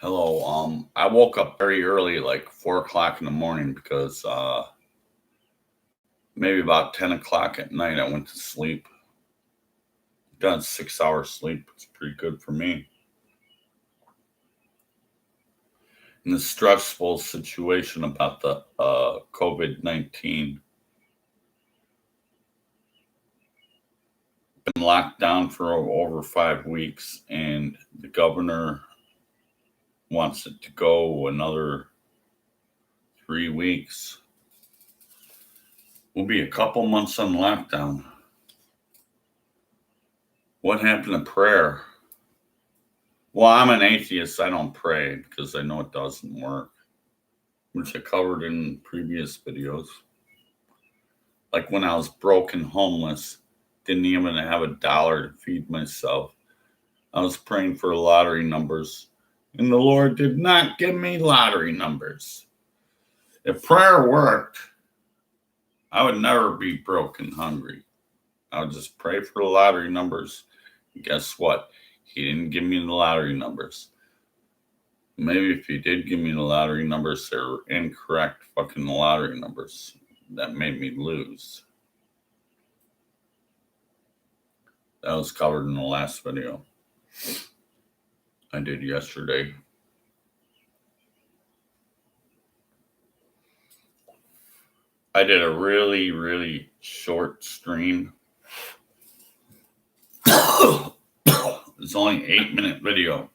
Hello. I woke up very early, like 4 o'clock in the morning, because maybe about 10 o'clock at night I went to sleep. Done 6 hours sleep. It's pretty good for me. In the stressful situation about the COVID-19, been locked down for over 5 weeks, and the governor wants it to go another 3 weeks. We'll be a couple months on lockdown. What happened to prayer? Well, I'm an atheist. I don't pray because I know it doesn't work, which I covered in previous videos. Like when I was broke and homeless, didn't even have $1 to feed myself. I was praying for lottery numbers, and the Lord did not give me lottery numbers. If prayer worked, I would never be broke and hungry. I would just pray for the lottery numbers. And guess what? He didn't give me the lottery numbers. Maybe if he did give me the lottery numbers, they were incorrect fucking lottery numbers. That made me lose. That was covered in the last video I did yesterday. I did a really, really short stream. It's only an 8-minute video.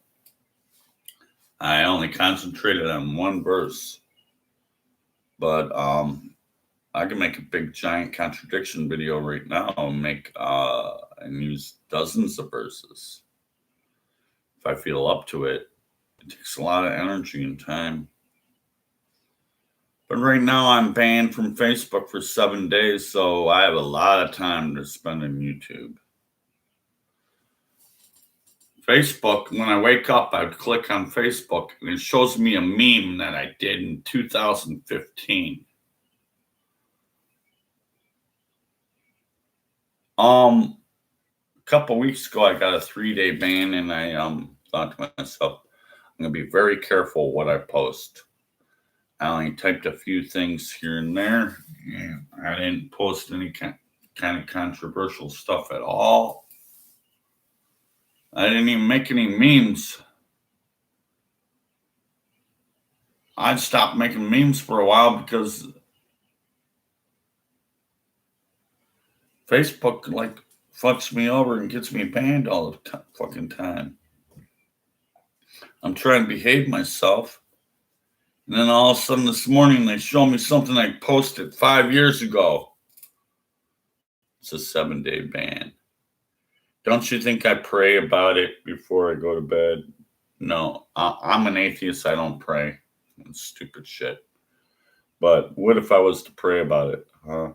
I only concentrated on one verse. But I can make a big giant contradiction video right now and use dozens of verses. If I feel up to it. It takes a lot of energy and time. But right now I'm banned from Facebook for 7 days, so I have a lot of time to spend on YouTube. Facebook, when I wake up, I would click on Facebook and it shows me a meme that I did in 2015. A couple weeks ago, I got a 3-day ban, and I thought to myself, I'm going to be very careful what I post. I only typed a few things here and there, and I didn't post any kind of controversial stuff at all. I didn't even make any memes. I'd stopped making memes for a while because Facebook fucks me over and gets me banned all the fucking time. I'm trying to behave myself. And then all of a sudden this morning they show me something I posted 5 years ago. It's a 7-day ban. Don't you think I pray about it before I go to bed? No, I'm an atheist. I don't pray. It's stupid shit. But what if I was to pray about it, huh?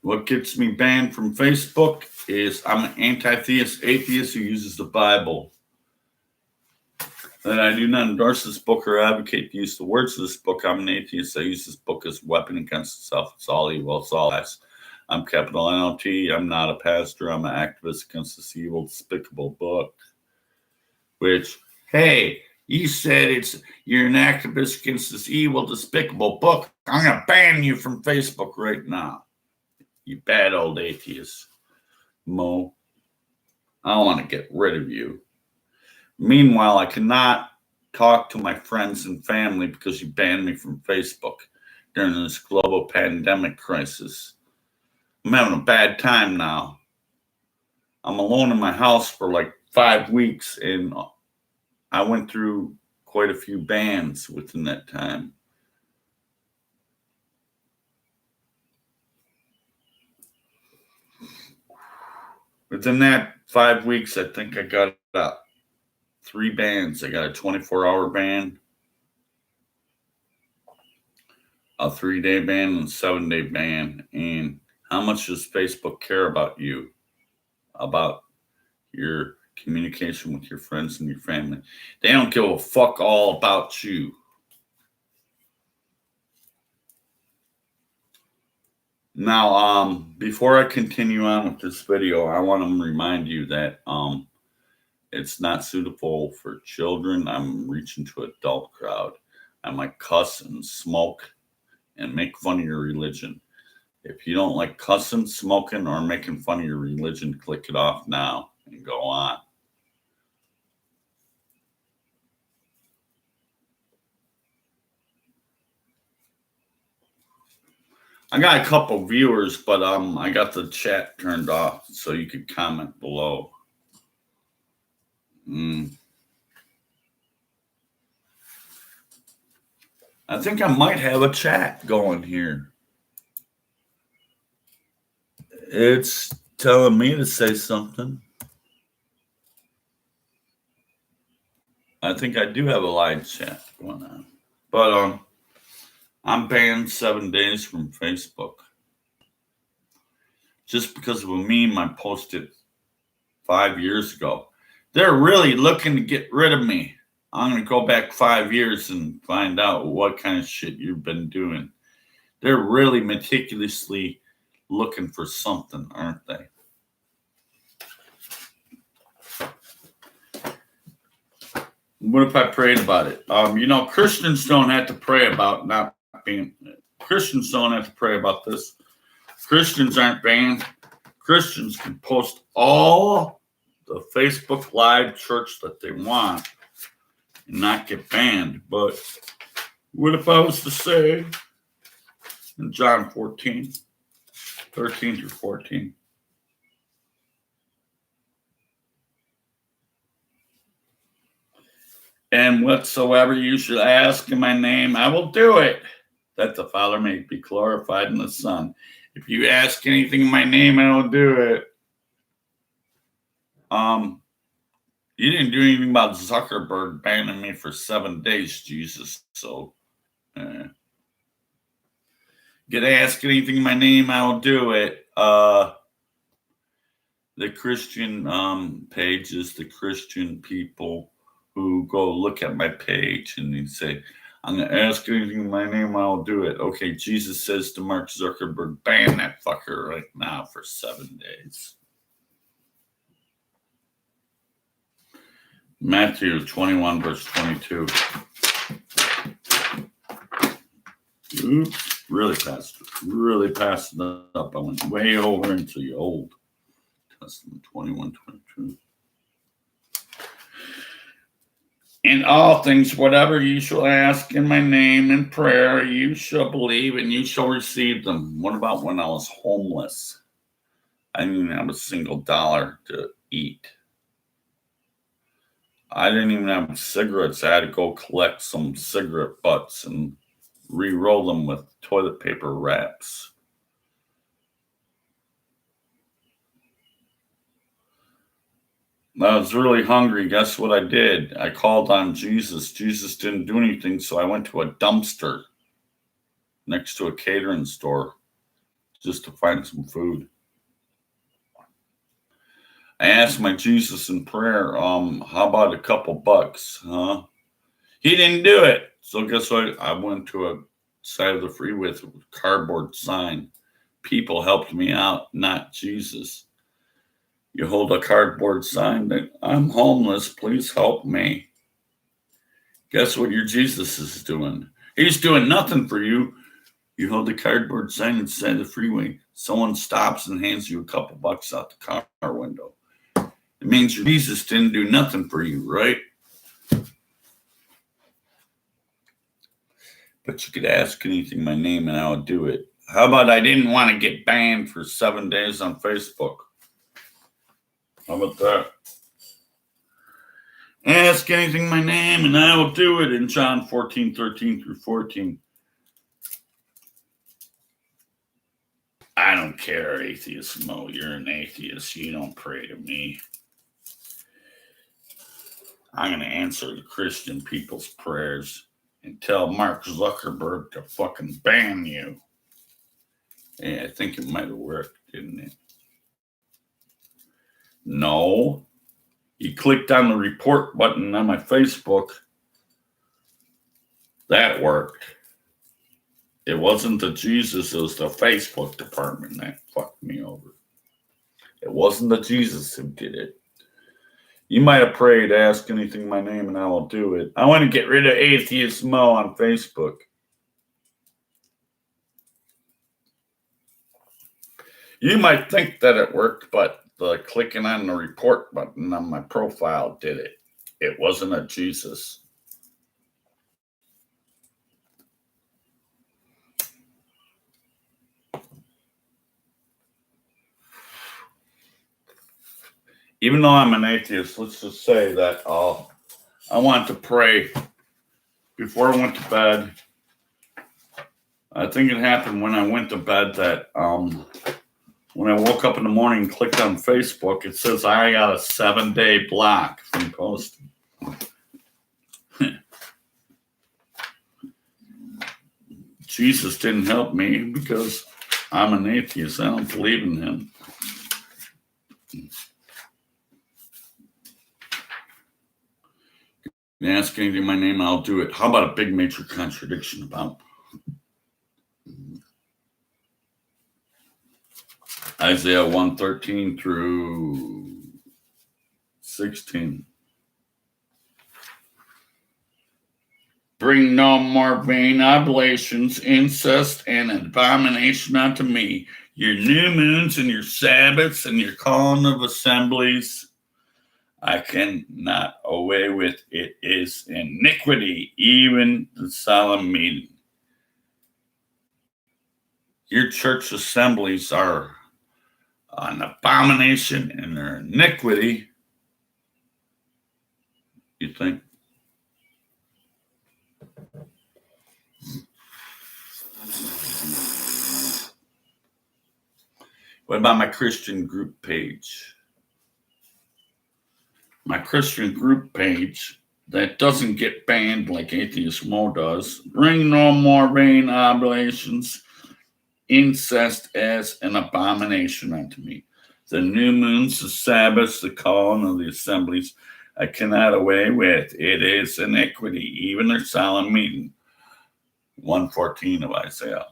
What gets me banned from Facebook is I'm an anti-theist atheist who uses the Bible. That I do not endorse this book or advocate the use of the words of this book. I'm an atheist. I use this book as a weapon against itself. It's all evil. It's all lies. I'm capital NLT. I'm not a pastor. I'm an activist against this evil, despicable book. Which, hey, you said you're an activist against this evil, despicable book. I'm going to ban you from Facebook right now. You bad old atheist. Mo. I want to get rid of you. Meanwhile, I cannot talk to my friends and family because you banned me from Facebook during this global pandemic crisis. I'm having a bad time now. I'm alone in my house for like 5 weeks, and I went through quite a few bans within that time. Within that 5 weeks, I think I got 3 bans. I got a 24-hour ban, a 3-day ban, and a 7-day ban. And how much does Facebook care about you? About your communication with your friends and your family? They don't give a fuck all about you. Now, before I continue on with this video, I want to remind you that It's not suitable for children. I'm reaching to adult crowd. I might cuss and smoke and make fun of your religion. If you don't like cussing, smoking, or making fun of your religion, click it off now and go on. I got a couple viewers, but I got the chat turned off so you could comment below. I think I might have a chat going here. It's telling me to say something. I think I do have a live chat going on. But I'm banned 7 days from Facebook. Just because of a meme I posted 5 years ago. They're really looking to get rid of me. I'm going to go back 5 years and find out what kind of shit you've been doing. They're really meticulously looking for something, aren't they? What if I prayed about it? Christians don't have to pray about not being. Christians don't have to pray about this. Christians aren't banned. Christians can post all the Facebook Live church that they want and not get banned. But what if I was to say in John 14, 13 through 14? And whatsoever you shall ask in my name, I will do it, that the Father may be glorified in the Son. If you ask anything in my name, I will do it. You didn't do anything about Zuckerberg banning me for 7 days, Jesus. So, get ask anything in my name, I will do it. The Christian page is the Christian people who go look at my page and they say, I'm going to ask anything in my name, I'll do it. Okay, Jesus says to Mark Zuckerberg, ban that fucker right now for 7 days. Matthew 21, verse 22. Oops, really passed it up. I went way over into the Old Testament, 21, 22. In all things, whatever you shall ask in my name in prayer, you shall believe and you shall receive them. What about when I was homeless? I didn't even have a single dollar to eat. I didn't even have cigarettes. I had to go collect some cigarette butts and re-roll them with toilet paper wraps. I was really hungry. Guess what I did? I called on Jesus. Jesus didn't do anything, so I went to a dumpster next to a catering store just to find some food. I asked my Jesus in prayer, how about a couple bucks, huh? He didn't do it. So guess what? I went to a side of the freeway with a cardboard sign. People helped me out, not Jesus. You hold a cardboard sign that I'm homeless, please help me. Guess what your Jesus is doing? He's doing nothing for you. You hold a cardboard sign inside the freeway. Someone stops and hands you a couple bucks out the car window. It means your Jesus didn't do nothing for you, right? But you could ask anything in my name and I would do it. How about I didn't want to get banned for 7 days on Facebook? How about that? Ask anything in my name and I will do it in John 14, 13 through 14. I don't care, atheist Mo. You're an atheist. You don't pray to me. I'm going to answer the Christian people's prayers and tell Mark Zuckerberg to fucking ban you. Yeah, I think it might have worked, didn't it? No. You clicked on the report button on my Facebook. That worked. It wasn't the Jesus, it was the Facebook department that fucked me over. It wasn't the Jesus who did it. You might have prayed, ask anything in my name, and I will do it. I want to get rid of Atheist Mo on Facebook. You might think that it worked, but the clicking on the report button on my profile did it. It wasn't a Jesus. Even though I'm an atheist, let's just say that I want to pray before I went to bed. I think it happened when I went to bed that when I woke up in the morning and clicked on Facebook, it says I got a 7-day block from posting. Jesus didn't help me because I'm an atheist. I don't believe in him. You ask anything in my name, I'll do it. How about a big major contradiction about Isaiah 1:13 through 16? Bring no more vain oblations, incest, and abomination unto me. Your new moons and your Sabbaths and your calling of assemblies, I cannot away with. It is iniquity, even the solemn meeting. Your church assemblies are an abomination and their iniquity. You think? What about my Christian group page? My Christian group page that doesn't get banned like Atheist Mo does. Bring no more vain oblations, incest as an abomination unto me. The new moons, the Sabbaths, the calling of the assemblies, I cannot away with. It is iniquity, even their solemn meeting. 1:14 of Isaiah.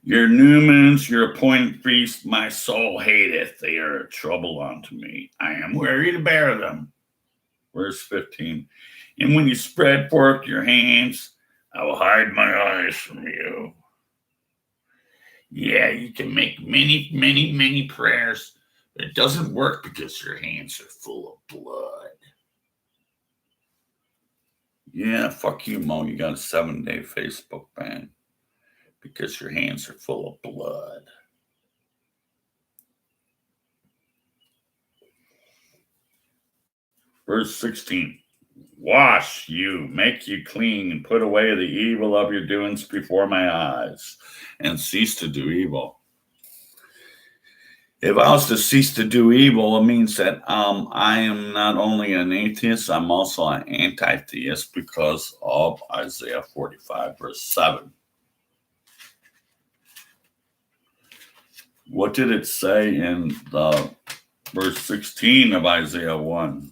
Your new moons, your appointed feast, my soul hateth. They are a trouble unto me. I am weary to bear them. Verse 15. And when you spread forth your hands, I will hide my eyes from you. Yeah, you can make many, many, many prayers, but it doesn't work because your hands are full of blood. Yeah, fuck you, Mo. You got a 7-day Facebook ban because your hands are full of blood. Verse 16. Wash you, make you clean, and put away the evil of your doings before my eyes, and cease to do evil. If I was to cease to do evil, it means that I am not only an atheist, I'm also an anti-theist because of Isaiah 45, verse 7. What did it say in the verse 16 of Isaiah 1?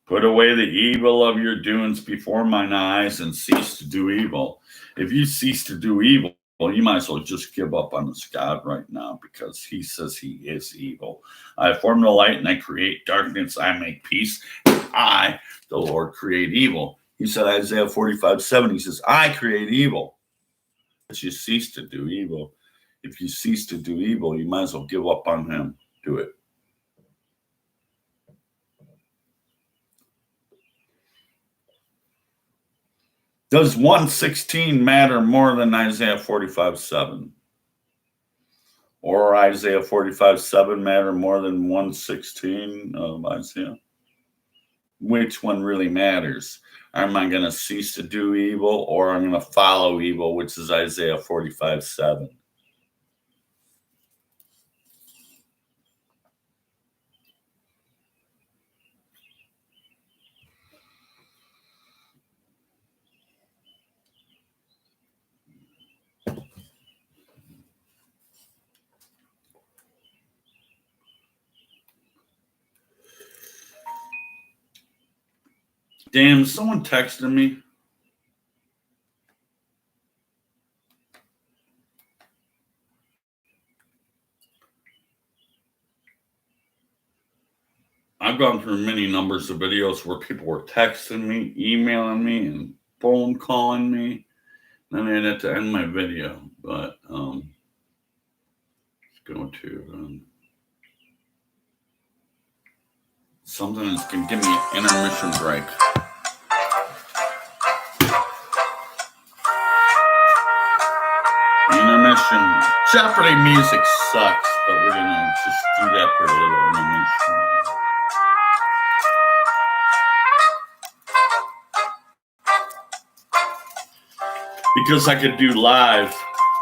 Put away the evil of your doings before mine eyes and cease to do evil. If you cease to do evil, you might as well just give up on this God right now because he says he is evil. I form the light and I create darkness. I make peace. I, the Lord, create evil. He said, Isaiah 45:7, he says, I create evil. But you cease to do evil. If you cease to do evil, you might as well give up on him. Do it. Does 1:16 matter more than Isaiah 45:7? Or Isaiah 45:7 matter more than 1:16 of Isaiah? Which one really matters? Am I going to cease to do evil or I'm going to follow evil, which is Isaiah 45:7? Damn, someone texted me. I've gone through many numbers of videos where people were texting me, emailing me, and phone calling me. And then I had to end my video, but let's go to something that's going to give me an intermission break. Intermission. Jeopardy music sucks, but we're going to just do that for a little intermission. Because I could do live,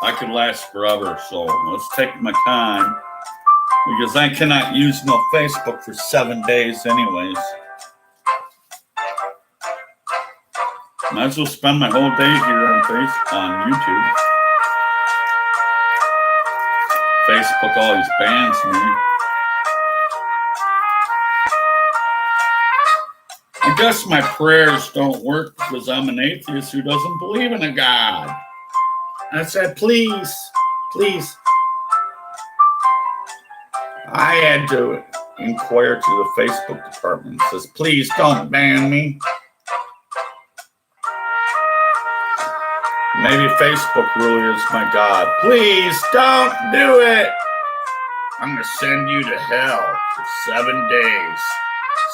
I could last forever. So let's take my time. Because I cannot use no Facebook for 7 days anyways. Might as well spend my whole day here on YouTube. Facebook always bans me. I guess my prayers don't work because I'm an atheist who doesn't believe in a God. I said, please. I had to inquire to the Facebook department. It says, please don't ban me. Maybe Facebook really is my God. Please don't do it. I'm going to send you to hell for 7 days.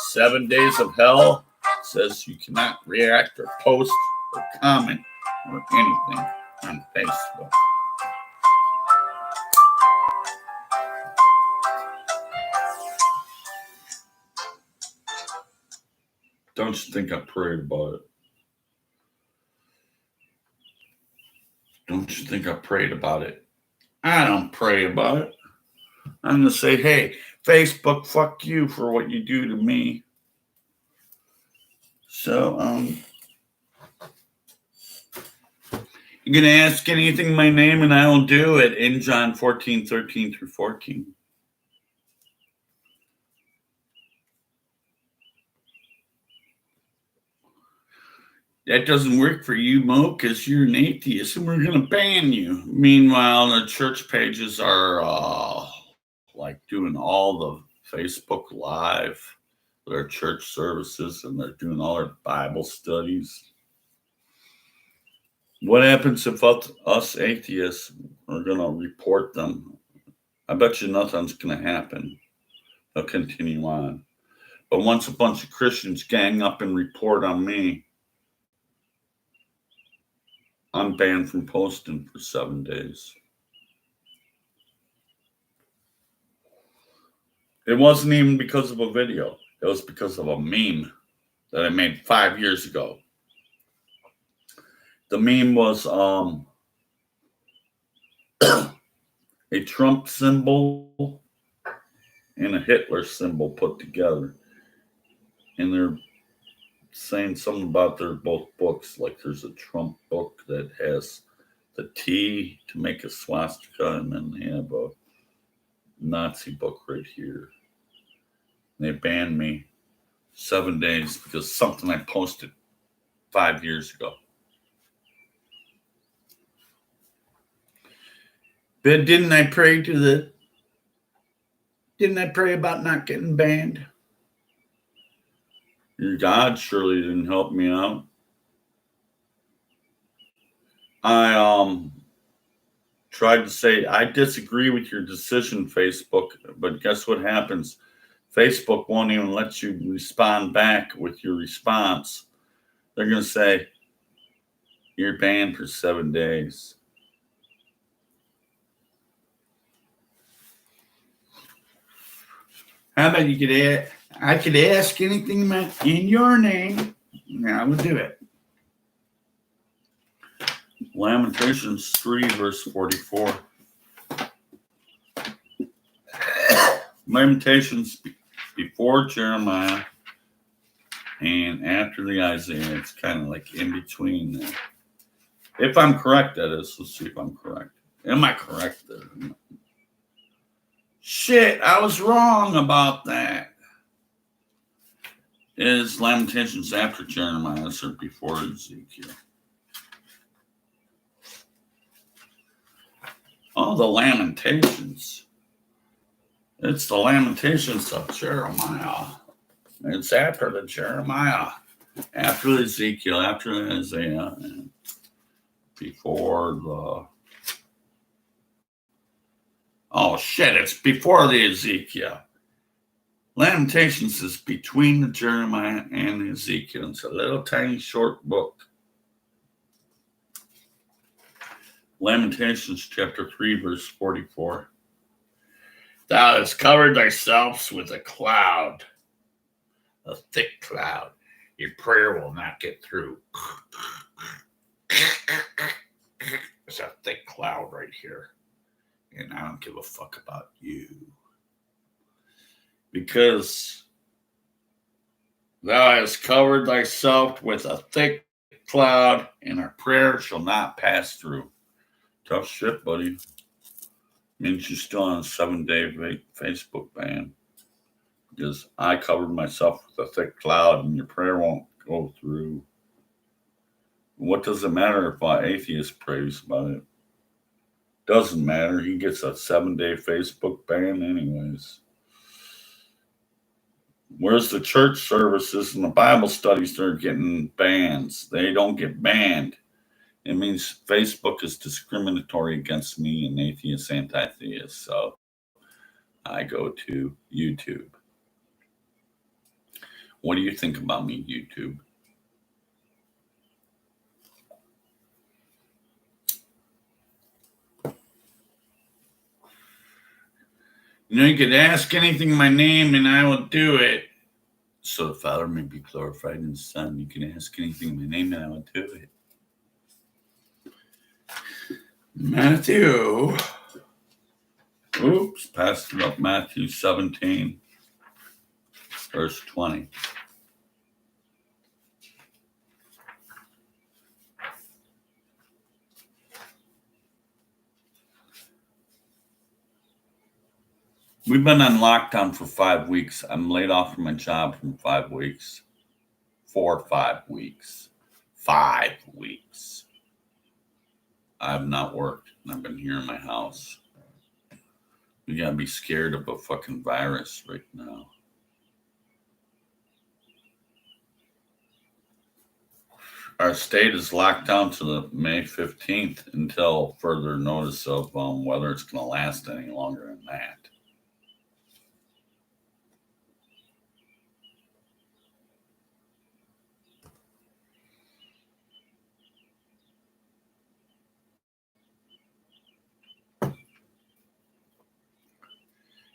7 days of hell says you cannot react or post or comment or anything on Facebook. Don't you think I prayed about it? Don't you think I prayed about it? I don't pray about it. I'm going to say, hey, Facebook, fuck you for what you do to me. So, you're going to ask anything my name and I will do it in John 14, 13 through 14. That doesn't work for you, Mo, because you're an atheist and we're going to ban you. Meanwhile, the church pages are like doing all the Facebook Live, their church services, and they're doing all their Bible studies. What happens if us atheists are going to report them? I bet you nothing's going to happen. They'll continue on. But once a bunch of Christians gang up and report on me, I'm banned from posting for 7 days. It wasn't even because of a video. It was because of a meme that I made 5 years ago. The meme was a Trump symbol and a Hitler symbol put together. And they're saying something about their both books. Like there's a Trump book that has the T to make a swastika, and then they have a Nazi book right here. They banned me 7 days because something I posted 5 years ago. But didn't I pray about not getting banned? Your God surely didn't help me out. I tried to say, I disagree with your decision, Facebook, but guess what happens? Facebook won't even let you respond back with your response. They're going to say, you're banned for 7 days. How about I could ask anything in your name, and I would do it. Lamentations 3, verse 44. Lamentations before Jeremiah and after the Isaiah. It's kind of like in between there. If I'm correct, that is. Let's see if I'm correct. Am I correct there? Shit, I was wrong about that. Is Lamentations after Jeremiah or before Ezekiel? Oh, the Lamentations. It's the Lamentations of Jeremiah. It's after the Jeremiah, after the Ezekiel, after the Isaiah, and before the... Oh, shit, it's before the Ezekiel. Lamentations is between the Jeremiah and the Ezekiel. It's a little tiny short book. Lamentations chapter 3, verse 44. Thou hast covered thyself with a cloud, a thick cloud. Your prayer will not get through. There's a thick cloud right here. And I don't give a fuck about you. Because thou hast covered thyself with a thick cloud, and our prayer shall not pass through. Tough shit, buddy. Means you're still on a 7-day Facebook ban. Because I covered myself with a thick cloud and your prayer won't go through. What does it matter if an atheist prays about it? Doesn't matter. He gets a 7-day Facebook ban anyways. Where's the church services and the Bible studies? They're getting bans. They don't get banned. It means Facebook is discriminatory against me, an atheist, anti-theist. So I go to YouTube. What do you think about me, YouTube? You could ask anything in my name and I will do it. So the Father may be glorified in the Son. You can ask anything in my name and I will do it. Matthew. Oops, passed it up. Matthew 17, verse 20. We've been on lockdown for 5 weeks. I'm laid off from my job from 5 weeks. 4 or 5 weeks. 5 weeks. I have not worked, and I've been here in my house. We gotta be scared of a fucking virus right now. Our state is locked down to the May 15th until further notice of whether it's going to last any longer than that.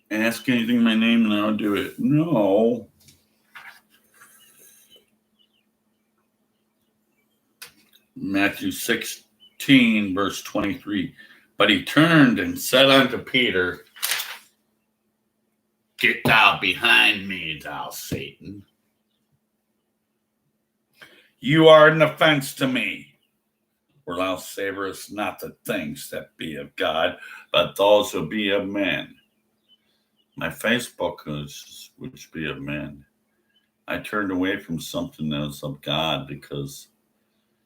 Ask anything in my name and I'll do it. No. Matthew 16, verse 23. But he turned and said unto Peter, Get thou behind me, thou Satan. You are an offense to me, for thou savorest not the things that be of God, but those who be of men. My Facebook is which be of men. I turned away from something that is of God because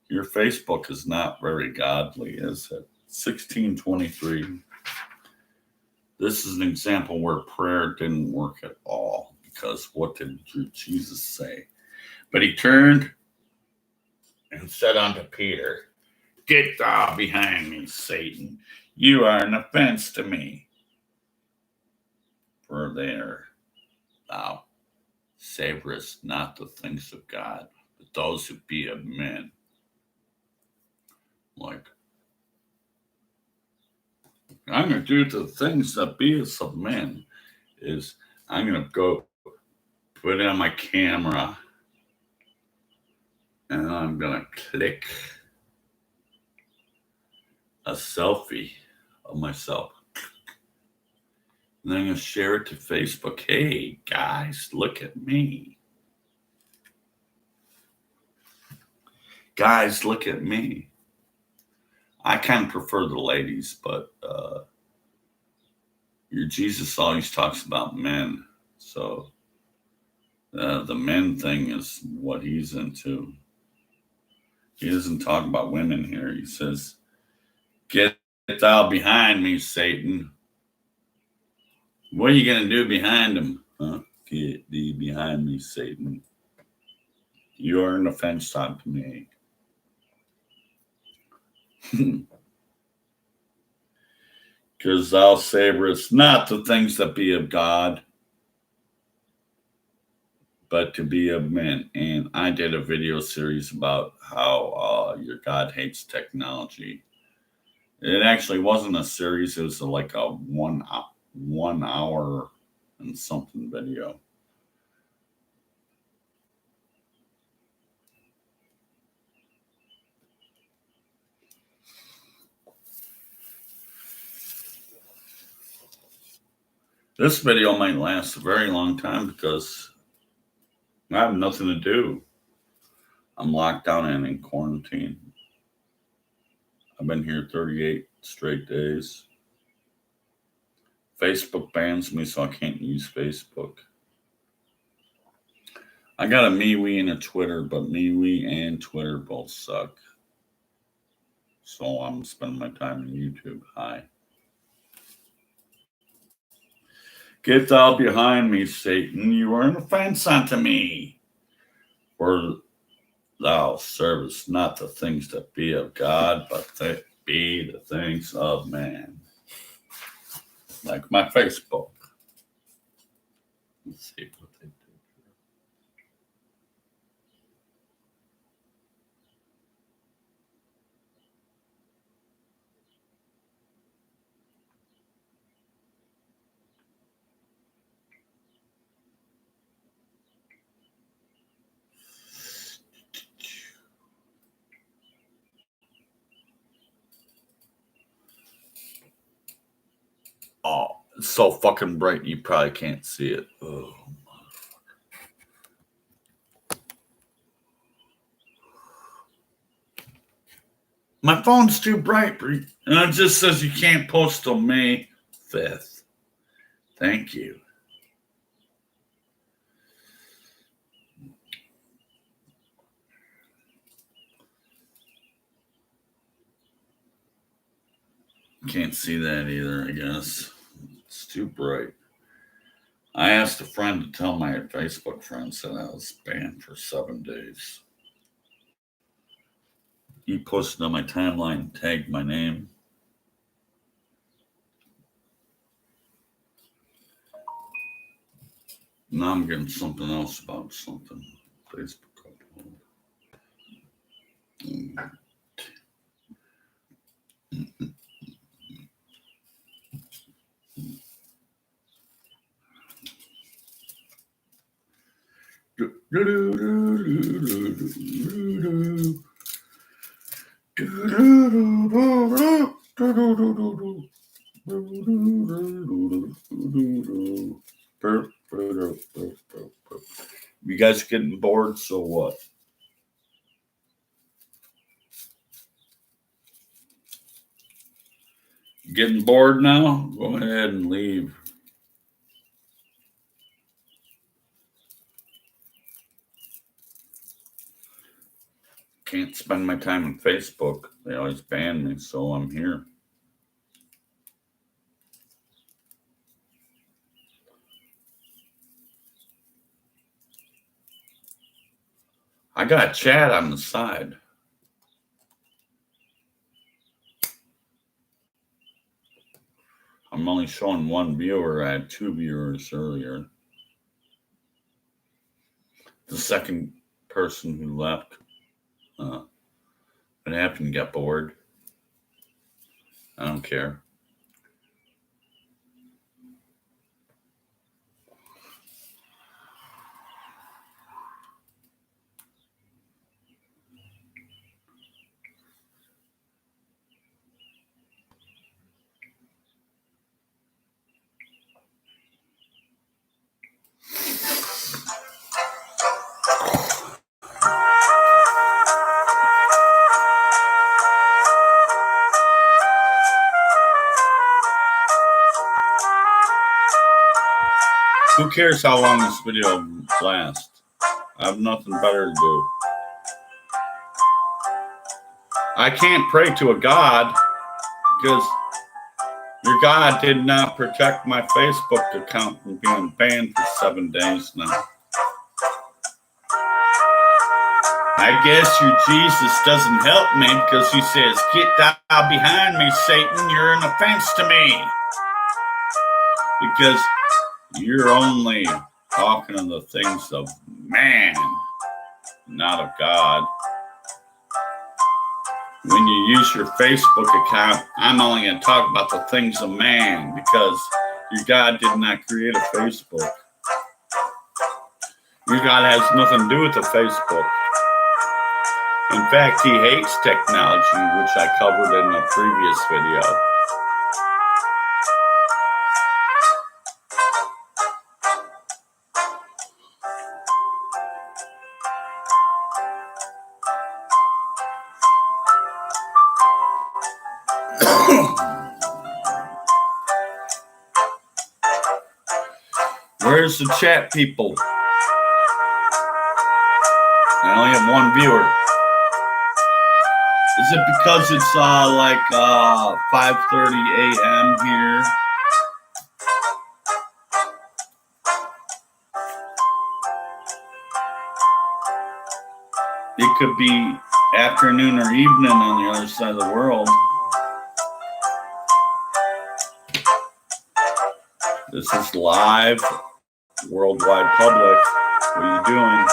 your Facebook is not very godly, is it? 16:23. This is an example where prayer didn't work at all, because what did Jesus say? But he turned and said unto Peter, Get thou behind me, Satan. You are an offense to me. For there thou savorest not the things of God, but those who be of men. Like, I'm going to do the things that be of men is I'm going to go put it on my camera and I'm going to click a selfie of myself. And then I'm going to share it to Facebook. Hey, guys, look at me. Guys, look at me. I kind of prefer the ladies, but your Jesus always talks about men. So the men thing is what he's into. He doesn't talk about women here. He says, Get thou behind me, Satan. What are you going to do behind him? Huh? Get thee behind me, Satan. You are an offense unto me. Because thou savorest not the things that be of God, but to be of men. And I did a video series about how your God hates technology. It actually wasn't a series. It was like a 1 hour and something video. This video might last a very long time because I have nothing to do. I'm locked down and in quarantine. I've been here 38 straight days. Facebook bans me, so I can't use Facebook. I got a MeWe and a Twitter, but MeWe and Twitter both suck. So I'm spending my time on YouTube. Hi. Get thou behind me, Satan. You are an offense unto me. For thou servest not the things that be of God, but that be the things of man. Like my Facebook. Let's see what they do. Oh, it's so fucking bright you probably can't see it. Oh, my phone's too bright, and it just says you can't post till May 5th. Thank you. Can't see that either, I guess. It's too bright. I asked a friend to tell my Facebook friends that I was banned for 7 days. He posted on my timeline, tagged my name. Now I'm getting something else about something. Facebook. You guys getting bored, so what? Getting bored now? Go ahead and leave. Can't spend my time on Facebook. They always ban me, so I'm here. I got chat on the side. I'm only showing one viewer. I had 2 viewers earlier. The second person who left, what happened? Got bored. I don't care. Who cares how long this video lasts? I have nothing better to do. I can't pray to a God because Your God did not protect my Facebook account from being banned for 7 days now. I guess your Jesus doesn't help me because he says, "Get thou behind me, Satan. You're an offense to me." Because you're only talking of the things of man, not of God. When you use your Facebook account, I'm only going to talk about the things of man because your God did not create a Facebook. Your God has nothing to do with the Facebook. In fact, he hates technology, which I covered in a previous video. Where's the chat, people? I only have one viewer. Is it because it's like 5:30 a.m. here? It could be afternoon or evening on the other side of the world. This is live, worldwide public. What are you doing?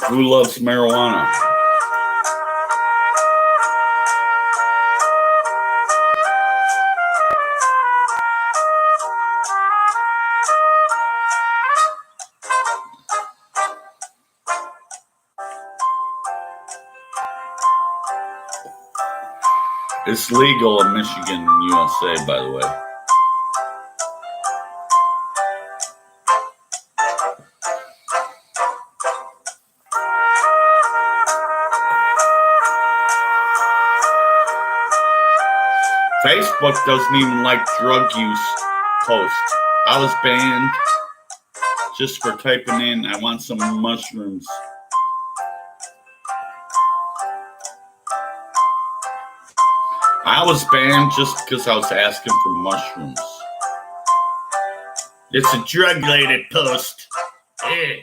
Who loves marijuana? It's legal in Michigan and USA, by the way. Facebook doesn't even like drug use posts. I was banned just for typing in, "I want some mushrooms." I was banned just because I was asking for mushrooms. It's a drug-related post. Hey.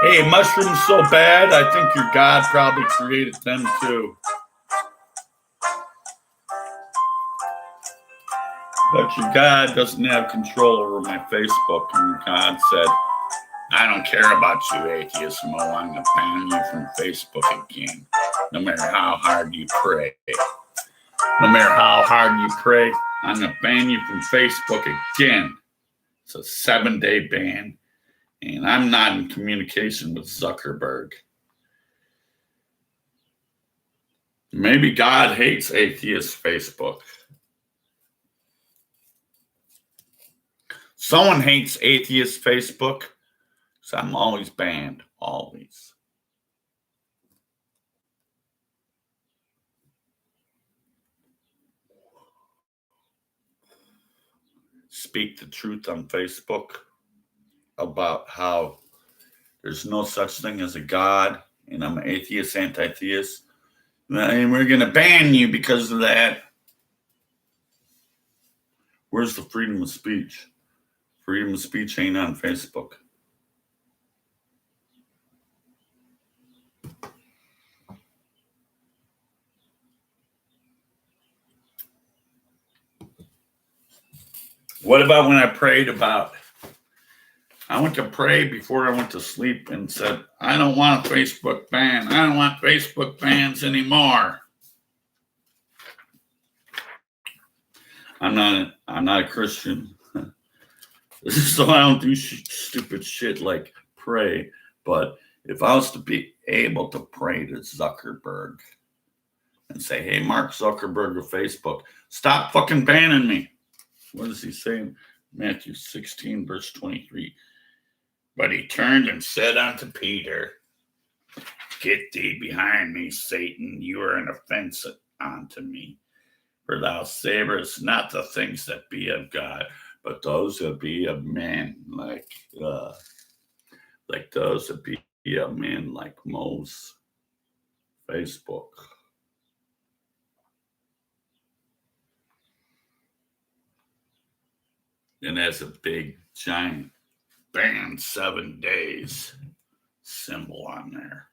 Hey, mushrooms so bad, I think your God probably created them too. But your God doesn't have control over my Facebook, and your God said, "I don't care about you, atheist Mo. I'm going to ban you from Facebook again, no matter how hard you pray. No matter how hard you pray, I'm going to ban you from Facebook again." It's a 7-day ban, and I'm not in communication with Zuckerberg. Maybe God hates atheist Facebook. Someone hates atheist Facebook, so I'm always banned, always. Speak the truth on Facebook about how there's no such thing as a God, and I'm an atheist, anti-theist, and we're going to ban you because of that. Where's the freedom of speech? Freedom of speech ain't on Facebook. What about when I prayed about, I went to pray before I went to sleep and said, "I don't want a Facebook ban. I don't want Facebook bans anymore." I'm not a Christian. So I don't do stupid shit like pray. But if I was to be able to pray to Zuckerberg and say, hey, Mark Zuckerberg of Facebook, stop fucking banning me. What does he say in Matthew 16, verse 23? But he turned and said unto Peter, get thee behind me, Satan, you are an offense unto me. For thou savorest not the things that be of God, but those that be of men, like those that be of men, like Moses. Facebook. And has a big, giant ban 7 days symbol on there.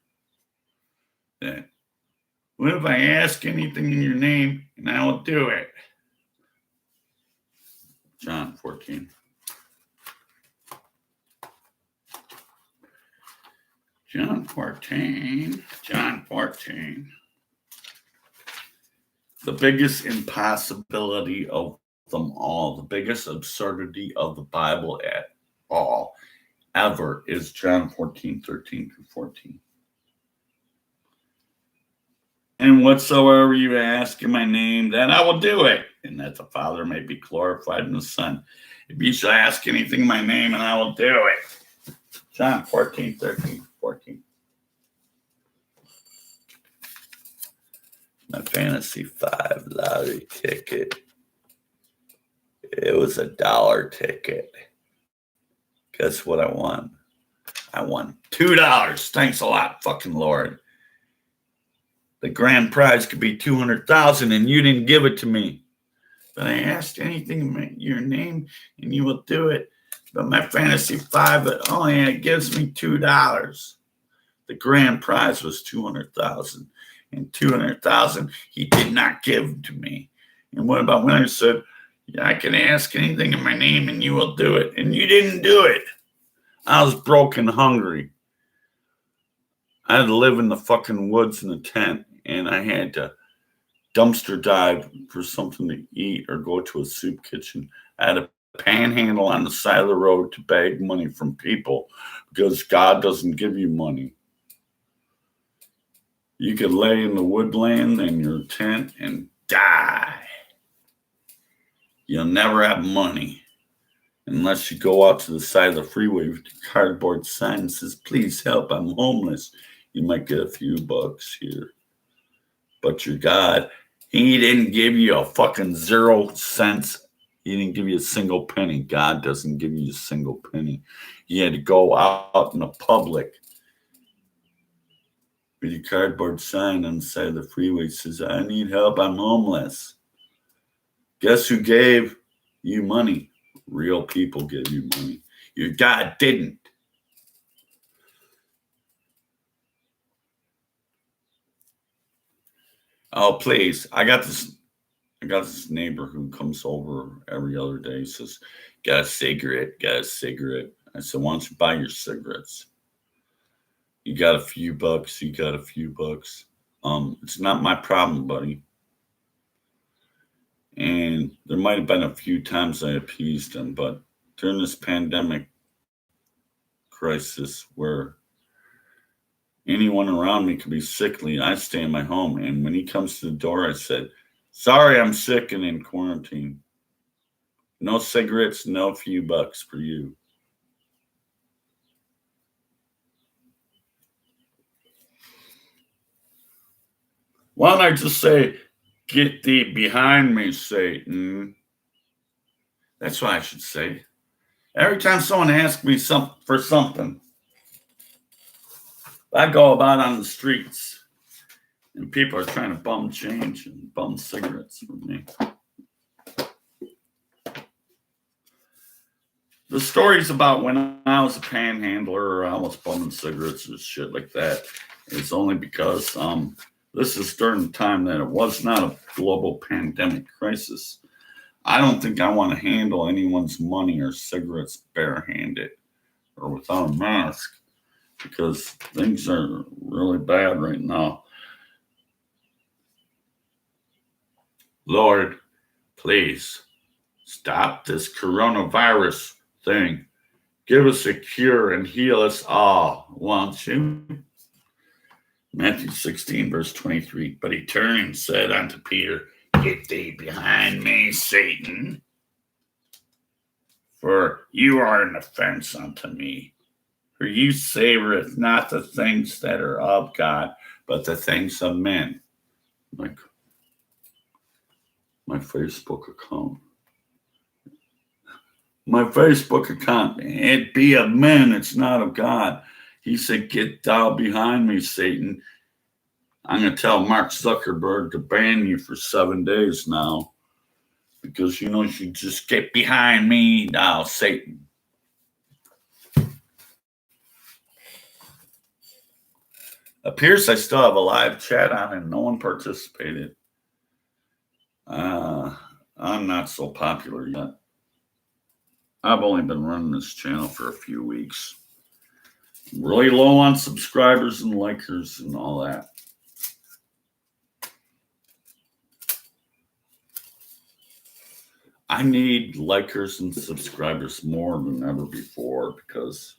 Then, what if I ask anything in your name and I will do it? John 14. John 14. The biggest impossibility of them all, the biggest absurdity of the Bible at all, ever, is John 14, 13 through 14. And whatsoever you ask in my name, then I will do it, and that the Father may be glorified in the Son. If you shall ask anything in my name, and I will do it. John 14, 13, 14. My Fantasy 5 lottery ticket. It was $1 ticket. Guess what I won? I won $2. Thanks a lot, fucking Lord. The grand prize could be $200,000, and you didn't give it to me. But I asked anything in your name, and you will do it. But my Fantasy 5, it gives me $2. The grand prize was $200,000, and $200,000 he did not give to me. And what about when I said, yeah, I can ask anything in my name, and you will do it, and you didn't do it? I was broke and hungry. I had to live in the fucking woods in a tent, and I had to dumpster dive for something to eat or go to a soup kitchen. I had to panhandle on the side of the road to beg money from people because God doesn't give you money. You could lay in the woodland in your tent and die. You'll never have money unless you go out to the side of the freeway with your cardboard sign that says, please help, I'm homeless. You might get a few bucks here. But your God, he didn't give you a fucking 0 cents. He didn't give you a single penny. God doesn't give you a single penny. You had to go out in the public with your cardboard sign on the side of the freeway that says, I need help, I'm homeless. Guess who gave you money? Real people gave you money. Your God didn't. Oh, please. I got this neighbor who comes over every other day. He says, got a cigarette. I said, why don't you buy your cigarettes? You got a few bucks. It's not my problem, buddy. And there might have been a few times I appeased him, but during this pandemic crisis where anyone around me could be sickly, I stay in my home. And when he comes to the door, I said, sorry, I'm sick and in quarantine. No cigarettes, no few bucks for you. Why don't I just say, get thee behind me, Satan? That's what I should say. Every time someone asks me for something, I go about on the streets and people are trying to bum change and bum cigarettes from me. The stories about when I was a panhandler or I was bumming cigarettes and shit like that is only because this is during the time that it was not a global pandemic crisis. I don't think I want to handle anyone's money or cigarettes barehanded or without a mask because things are really bad right now. Lord, please stop this coronavirus thing. Give us a cure and heal us all, won't you? Matthew 16, verse 23. But he turned and said unto Peter, Get thee behind me, Satan, for you are an offense unto me. For you savoreth not the things that are of God, but the things of men. Like my Facebook account. My Facebook account, it be of men, it's not of God. He said, Get thou behind me, Satan. I'm going to tell Mark Zuckerberg to ban you for 7 days now. Because you should just get behind me now, Satan. Appears I still have a live chat on and no one participated. I'm not so popular yet. I've only been running this channel for a few weeks. I'm really low on subscribers and likers and all that. I need likers and subscribers more than ever before because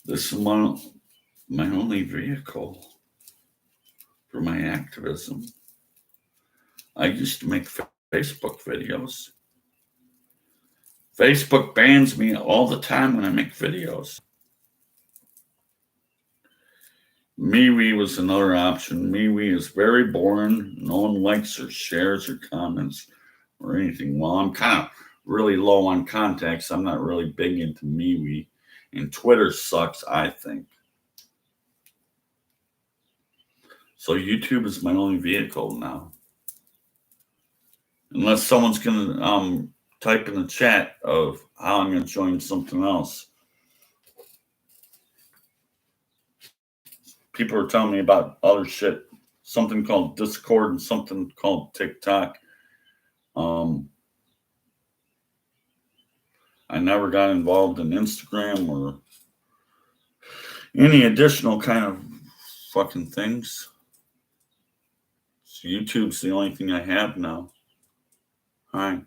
this is my only vehicle for my activism. I used to make Facebook videos. Facebook bans me all the time when I make videos. MeWe was another option. MeWe is very boring. No one likes or shares or comments or anything. Well, I'm kind of really low on contacts. I'm not really big into MeWe. And Twitter sucks, I think. So YouTube is my only vehicle now. Unless someone's going to type in the chat of how I'm going to join something else. People are telling me about other shit. Something called Discord and something called TikTok. I never got involved in Instagram or any additional kind of fucking things. So YouTube's the only thing I have now. Hi.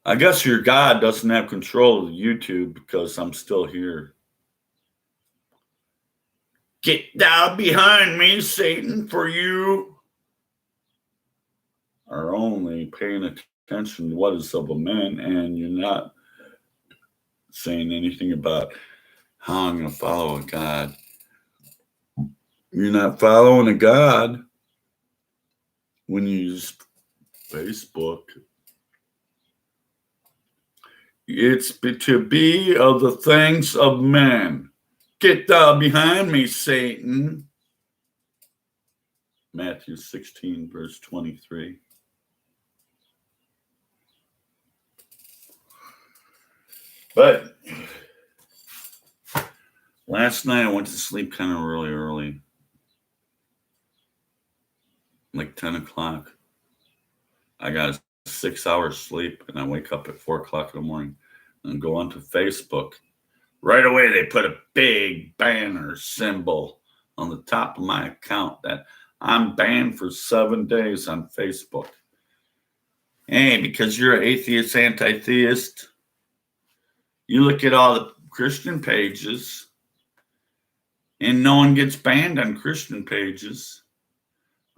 I guess your God doesn't have control of YouTube because I'm still here. Get down behind me, Satan, for you are only paying attention to what is of a man, and you're not saying anything about how I'm going to follow a God. You're not following a God when you use Facebook. It's to be of the things of men. Get thou behind me, Satan. Matthew 16, verse 23. But last night I went to sleep kind of really early. Like 10 o'clock. I got 6 hours sleep and I wake up at 4 o'clock in the morning and go onto Facebook. Right away, they put a big banner symbol on the top of my account that I'm banned for 7 days on Facebook. Hey, because you're an atheist, anti-theist, you look at all the Christian pages and no one gets banned on Christian pages.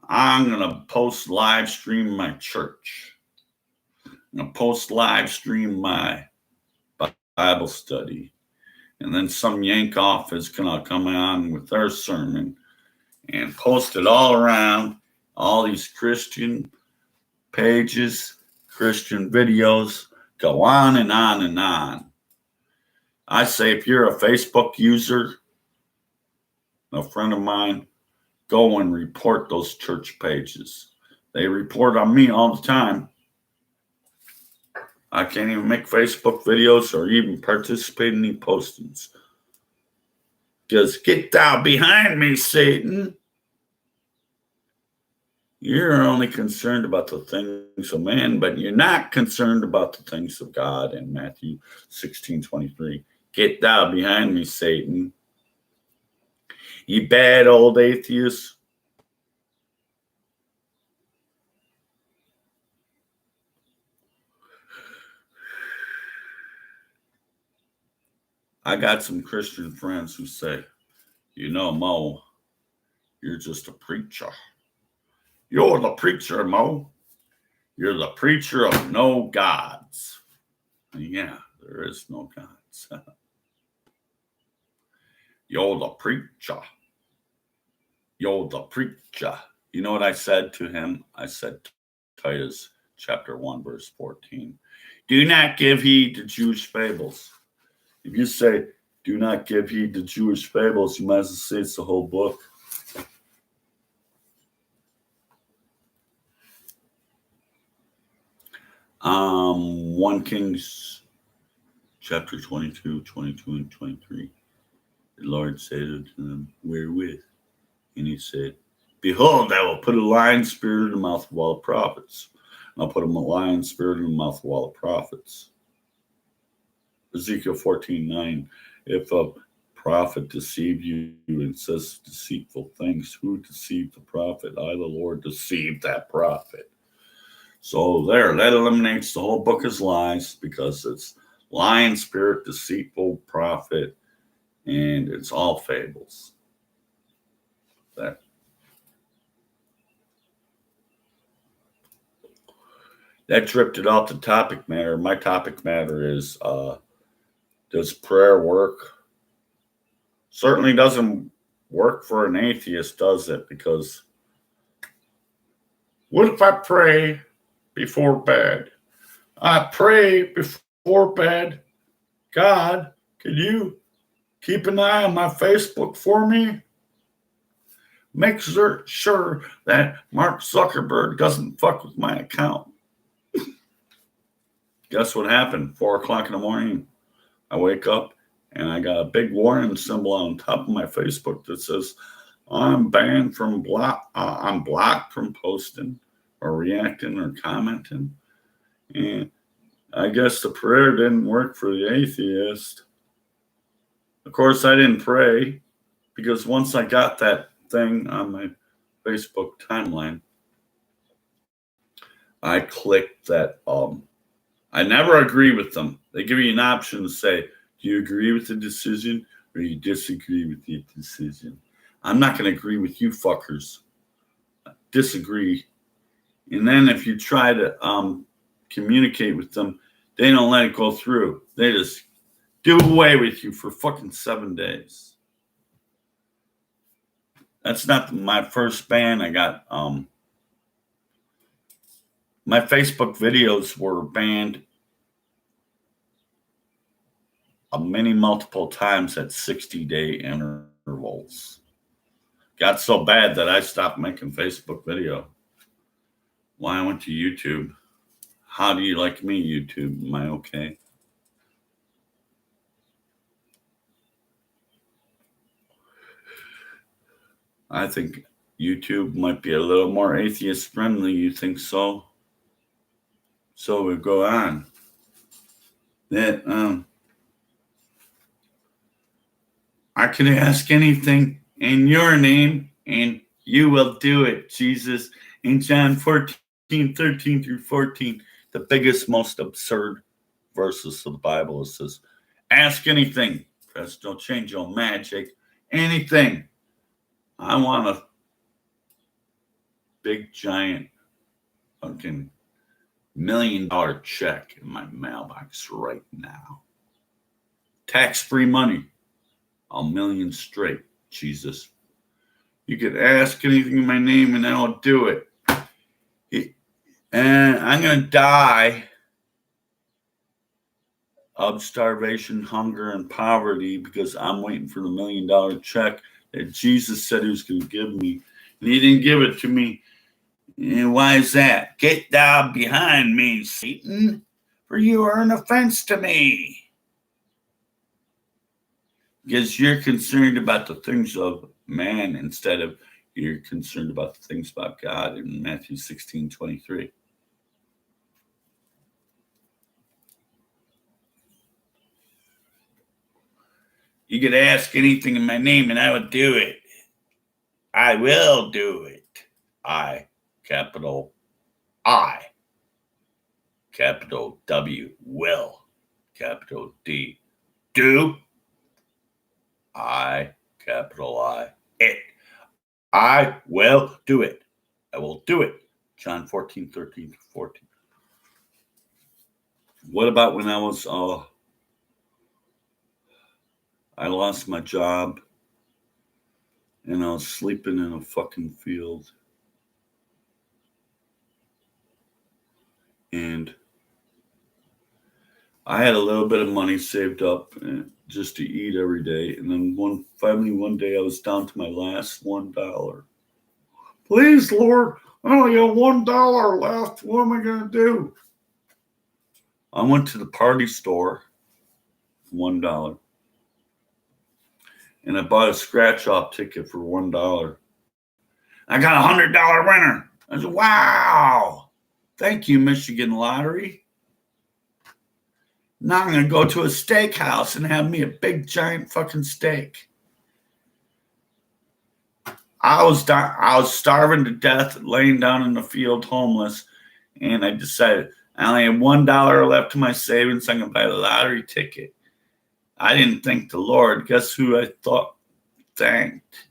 I'm going to post live stream my church. I'm going to post live stream my Bible study. And then some yank off is going to come on with their sermon and post it all around all these Christian pages, Christian videos, go on and on and on. I say if you're a Facebook user, a friend of mine, go and report those church pages. They report on me all the time. I can't even make Facebook videos or even participate in any postings. Because get thou behind me, Satan. You're only concerned about the things of man, but you're not concerned about the things of God in Matthew 16:23. Get thou behind me, Satan. You bad old atheist. I got some Christian friends who say, Mo, you're just a preacher. You're the preacher, Mo. You're the preacher of no gods. And yeah, there is no gods. You're the preacher. You're the preacher. You know what I said to him? I said, Titus chapter 1, verse 14. Do not give heed to Jewish fables. If you say, do not give heed to Jewish fables, you might as well say it's the whole book. 1 Kings chapter 22, 22 and 23. The Lord said unto them, wherewith? And he said, behold, I will put a lion spirit in the mouth of all the prophets. And I'll put a lion spirit in the mouth of all the prophets. Ezekiel 14:9. If a prophet deceive you and says deceitful things, who deceived the prophet? I, the Lord, deceived that prophet. So there, that eliminates the whole book as lies, because it's lion spirit, deceitful prophet, and it's all fables. That drifted off the topic matter. My topic matter is, does prayer work? Certainly doesn't work for an atheist, does it? Because what if I pray before bed? I pray before bed, God, can you keep an eye on my Facebook for me? Make sure that Mark Zuckerberg doesn't fuck with my account. Guess what happened? 4 o'clock in the morning, I wake up and I got a big warning symbol on top of my Facebook that says, I'm banned from I'm blocked from posting or reacting or commenting. And I guess the prayer didn't work for the atheist. Of course, I didn't pray, because once I got that thing on my Facebook timeline, I clicked that. I never agree with them. They give you an option to say, do you agree with the decision or you disagree with the decision? I'm not going to agree with you fuckers. Disagree. And then if you try to communicate with them, they don't let it go through. They just do away with you for fucking 7 days. That's not my first ban. I got my Facebook videos were banned many multiple times at 60-day intervals. Got so bad that I stopped making Facebook video. Why I went to YouTube. How do you like me, YouTube? Am I okay? I think YouTube might be a little more atheist friendly. You think so? So we go on. That I can ask anything in your name and you will do it, Jesus. In John 14:13-14, the biggest, most absurd verses of the Bible, it says, ask anything. Press don't change your magic. Anything. I want a big, giant, fucking $1 million check in my mailbox right now. Tax-free money. $1 million straight, Jesus. You could ask anything in my name and I'll do it. And I'm going to die of starvation, hunger, and poverty because I'm waiting for the $1 million check that Jesus said he was going to give me. And he didn't give it to me. And why is that? Get thou behind me, Satan, for you are an offense to me. Because you're concerned about the things of man instead of you're concerned about the things about God in Matthew 16:23. You could ask anything in my name and I would do it. I will do it. I, capital I, capital W, will, capital D. Do. capital I, it. I will do it. I will do it. John 14:13-14. What about when I lost my job and I was sleeping in a fucking field and I had a little bit of money saved up just to eat every day. And then finally one day I was down to my last $1. Please, Lord, I only got $1 left. What am I going to do? I went to the party store, $1. And I bought a scratch-off ticket for $1. I got a $100 winner. I said, wow. Thank you, Michigan Lottery. Now I'm going to go to a steakhouse and have me a big, giant fucking steak. I was starving to death, laying down in the field, homeless, and I decided I only had $1 left in my savings. I'm going to buy a lottery ticket. I didn't thank the Lord. Guess who I thanked?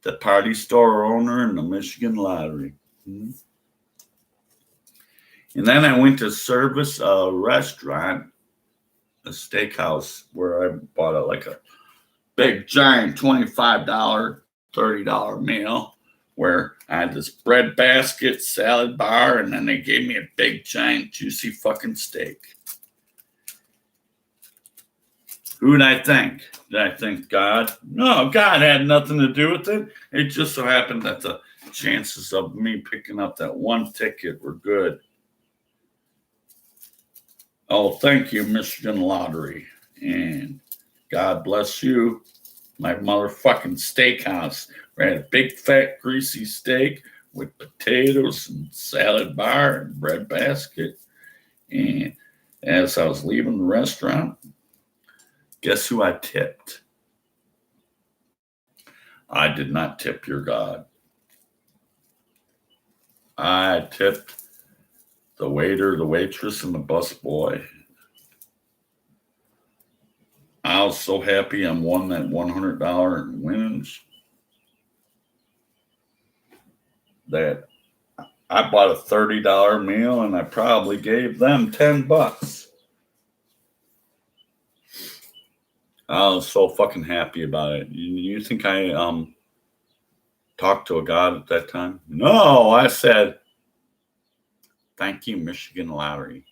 The party store owner and the Michigan Lottery. And then I went to service a restaurant, a steakhouse, where I bought a big, giant $25, $30 meal where I had this bread basket, salad bar, and then they gave me a big, giant, juicy fucking steak. Who did I thank? Did I thank God? No, God had nothing to do with it. It just so happened that the chances of me picking up that one ticket were good. Oh, thank you, Michigan Lottery. And God bless you, my motherfucking steakhouse. We had a big, fat, greasy steak with potatoes and salad bar and bread basket. And as I was leaving the restaurant, guess who I tipped? I did not tip your God. I tipped the waiter, the waitress, and the busboy. I was so happy I won that $100 winnings that I bought a $30 meal and I probably gave them $10. I was so fucking happy about it. You think I talked to a God at that time? No, I said, thank you, Michigan Lottery.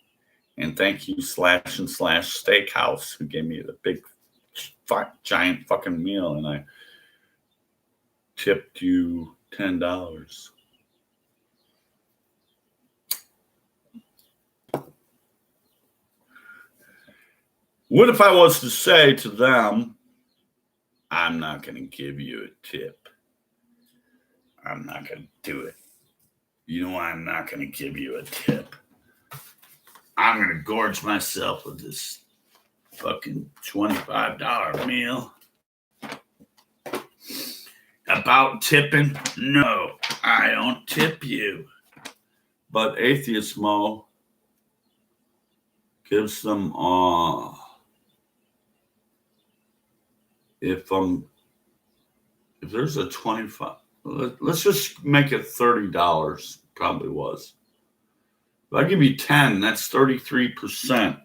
And thank you, Slash and Slash Steakhouse, who gave me the big, giant fucking meal. And I tipped you $10. What if I was to say to them, I'm not going to give you a tip. I'm not going to do it. You know why I'm not going to give you a tip? I'm going to gorge myself with this fucking $25 meal. About tipping? No, I don't tip you. But Atheist Mo gives them if there's a 25, let's just make it $30, probably was. If I give you 10, that's 33%.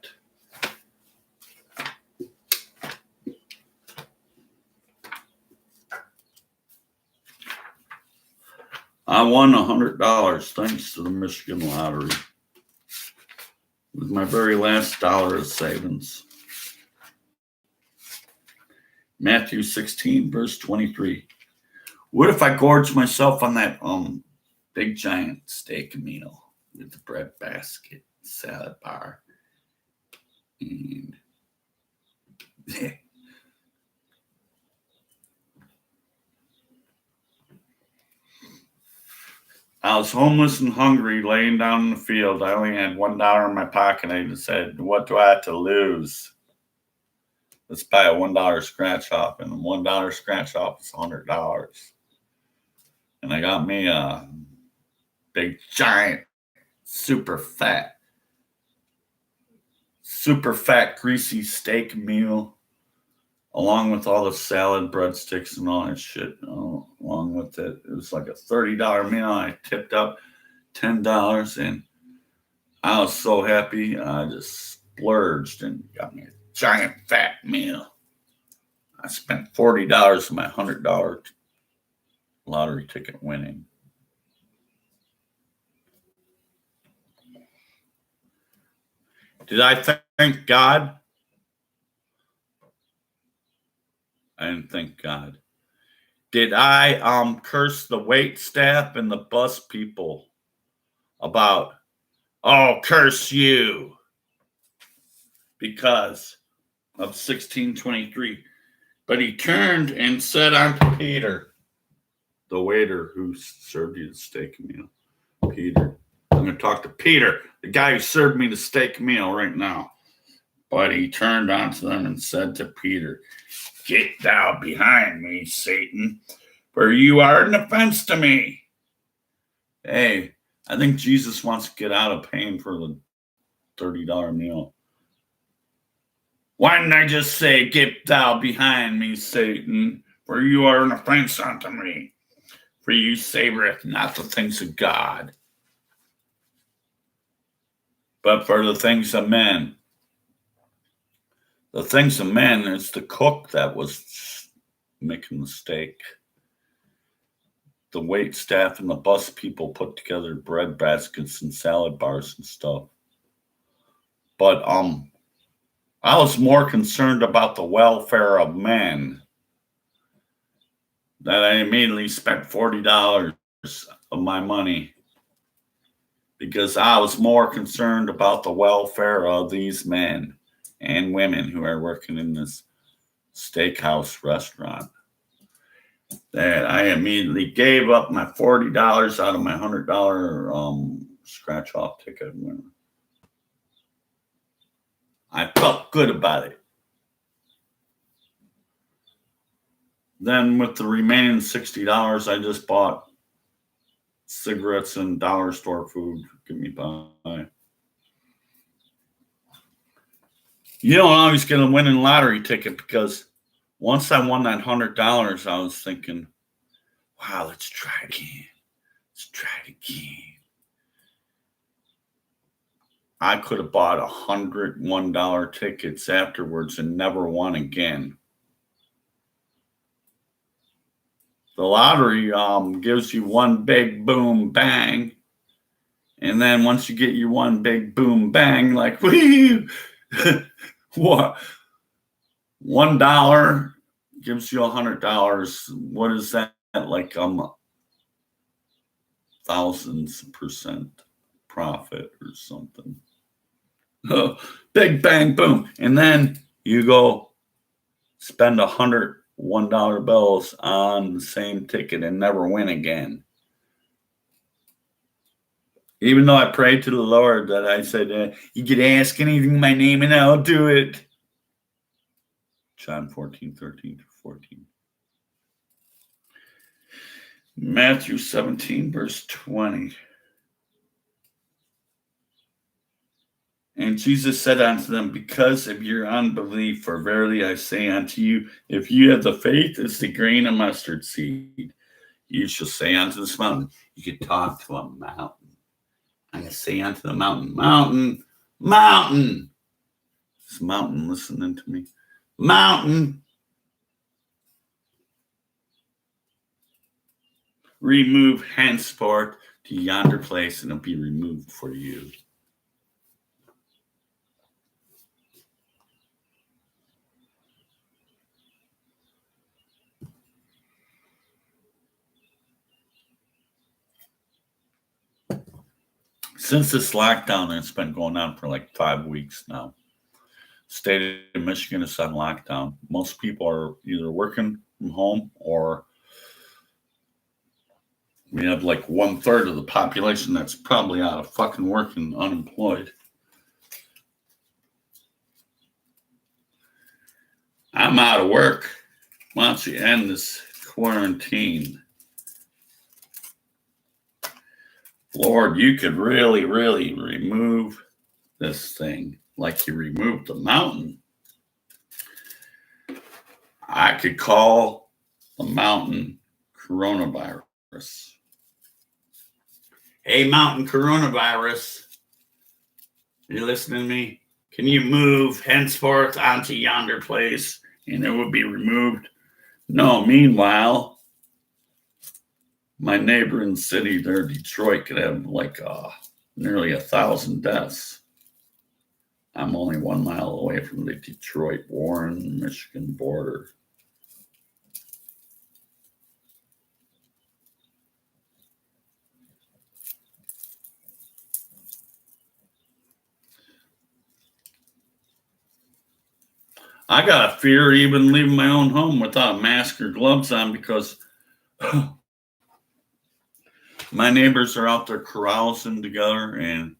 I won $100 thanks to the Michigan Lottery. It was my very last dollar of savings. Matthew 16, verse 23. What if I gorged myself on that big giant steak meal with the bread basket, salad bar, and I was homeless and hungry, laying down in the field. I only had $1 in my pocket. I just said, what do I have to lose? Let's buy a $1 scratch off, and $1 scratch off is $100. And I got me a big, giant, super fat, greasy steak meal along with all the salad, breadsticks, and all that shit. Along with it, it was like a $30 meal. I tipped up $10, and I was so happy. I just splurged and got me a giant fat meal. I spent $40 of my $100 lottery ticket winning. Did I thank God? I didn't thank God. Did I curse the wait staff and the bus people about, oh, curse you, because of 1623? But he turned and said unto Peter, the waiter who served you the steak meal, Peter. I'm going to talk to Peter, the guy who served me the steak meal right now. But he turned unto them and said to Peter, get thou behind me, Satan, for you are an offense to me. Hey, I think Jesus wants to get out of paying for the $30 meal. Why didn't I just say, get thou behind me, Satan, for you are an offense unto me, for you savoreth not the things of God, but for the things of men. The things of men is the cook that was making the steak. The wait staff and the bus people put together bread baskets and salad bars and stuff. But I was more concerned about the welfare of men, that I immediately spent $40 of my money, because I was more concerned about the welfare of these men and women who are working in this steakhouse restaurant, that I immediately gave up my $40 out of my $100 scratch off ticket winner. I felt good about it. Then with the remaining $60, I just bought cigarettes and dollar store food. Get me by. You don't always get a winning lottery ticket, because once I won that $100, I was thinking, wow, let's try it again. Let's try it again. I could have bought $101 tickets afterwards and never won again. The lottery gives you one big boom bang, and then once you get your one big boom bang, like, whee, what? $1 gives you $100. What is that? Like thousands % profit or something. Big bang boom, and then you go spend $101 bills on the same ticket and never win again. Even though I prayed to the Lord that I said, you could ask anything in my name and I'll do it. John 14:13-14. Matthew 17, verse 20. And Jesus said unto them, because of your unbelief, for verily I say unto you, if you have the faith as the grain of mustard seed, you shall say unto this mountain. You could talk to a mountain. I'm going to say unto the mountain, mountain, mountain. This mountain listening to me. Mountain, remove henceforth to yonder place, and it'll be removed for you. Since this lockdown, it's been going on for like 5 weeks now. State of Michigan is on lockdown. Most people are either working from home, or we have like 1/3 of the population that's probably out of fucking work and unemployed. I'm out of work. Why don't you end this quarantine? Lord, you could really, really remove this thing like you removed the mountain. I could call the mountain coronavirus. Hey, mountain coronavirus, you listening to me? Can you move henceforth onto yonder place and it will be removed? No, meanwhile, my neighboring city there, Detroit, could have like nearly 1,000 deaths. I'm only 1 mile away from the Detroit, Warren, Michigan border. I got a fear even leaving my own home without a mask or gloves on because my neighbors are out there carousing together and